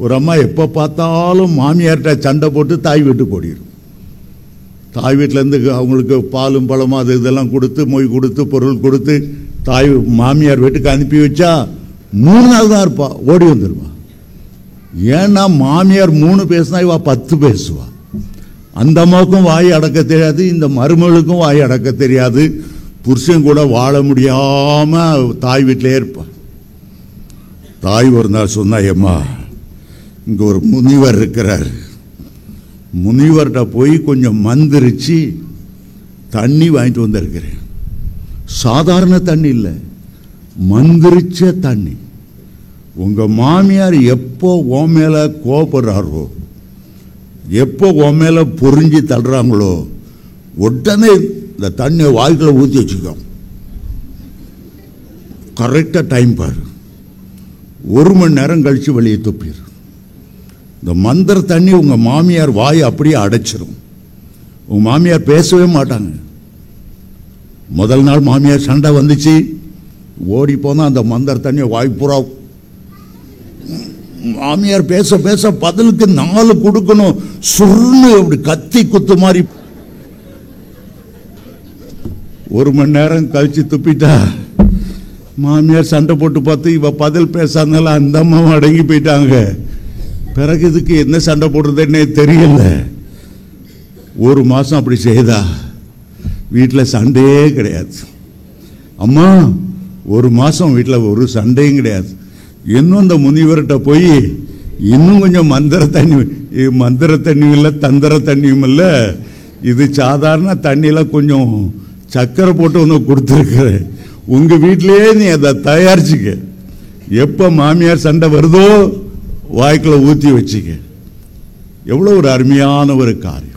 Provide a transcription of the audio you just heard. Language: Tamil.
ஒரு அம்மா எப்போ பார்த்தாலும் மாமியார்கிட்ட சண்டை போட்டு தாய் வீட்டுக்கு ஓடிடும். தாய் வீட்டிலேருந்து அவங்களுக்கு பாலும் பழமும் அது இதெல்லாம் கொடுத்து மொய் கொடுத்து பொருள் கொடுத்து தாய் மாமியார் வீட்டுக்கு அனுப்பி வச்சா 3 நாள் தான் இருப்பா, ஓடி வந்துடுவா. ஏன்னா மாமியார் 3 பேசினா இவா 10 பேசுவா. அந்த அம்மாவுக்கும் வாய் அடக்க தெரியாது, இந்த மருமகளுக்கும் வாய் அடக்க தெரியாது. புருஷன் கூட வாழ முடியாம தாய் வீட்டிலே இருப்பா. தாய் ஒரு நாள் சொன்னா, ஏம்மா இங்க ஒரு முனிவர் இருக்கிறார், முனிவர்கிட்ட போய் கொஞ்சம் மந்திரிச்சு தண்ணி வாங்கிட்டு வந்திருக்கிறேன். சாதாரண தண்ணி இல்லை, மந்திரிச்ச தண்ணி. உங்க மாமியார் எப்போ உன் மேல கோபப்படுறாரோ, எப்போ உன் மேல பொறிஞ்சி தள்ளுறாங்களோ, உடனே இந்த தண்ணியை வாய்க்குள்ள ஊற்றி வச்சுக்கோ. கரெக்டாக டைம் பாரு, 1 மணி நேரம் கழிச்சு வெளியே துப்பிடு. இந்த மந்திர தண்ணி உங்க மாமியார் வாய் அப்படியே அடைச்சிரும். உங்க மாமியார் பேசவே மாட்டாங்க. முதல் நாள் மாமியார் சண்டை வந்துச்சு, ஓடி போனா அந்த மந்திர தண்ணியை வாய் பூரா. மாமியார் பேச பேச பதிலுக்கு 4 கொடுக்கணும். சுருன்னு அப்படி கத்தி குத்து மாதிரி 1 மணி நேரம் கழிச்சு துப்பிட்டா. மாமியார் சண்டை போட்டு பார்த்து இவ பதில் பேசாதனால அந்த அம்மாவும் அடங்கி போயிட்டாங்க. பிறகு இதுக்கு என்ன சண்டை போடுறதுன்னே தெரியல. 1 மாசம் அப்படி செய்தா, வீட்டில் சண்டையே கிடையாது. அம்மா 1 மாசம் வீட்டில் ஒரு சண்டையும் கிடையாது. இன்னும் அந்த முனிவர்கிட்ட போய் இன்னும் கொஞ்சம் மந்திர தண்ணியும் இல்லை, தந்திர தண்ணியும் இல்லை, இது சாதாரண தண்ணியில கொஞ்சம் சக்கரை போட்டு ஒன்று கொடுத்துருக்குறேன், உங்க வீட்டிலேயே நீ அதை தயாரிச்சுக்க. எப்ப மாமியார் சண்டை வருதோ வாய்க்குள்ள ஊற்றி வச்சுக்க. எவ்வளோ ஒரு அருமையான ஒரு காரியம்.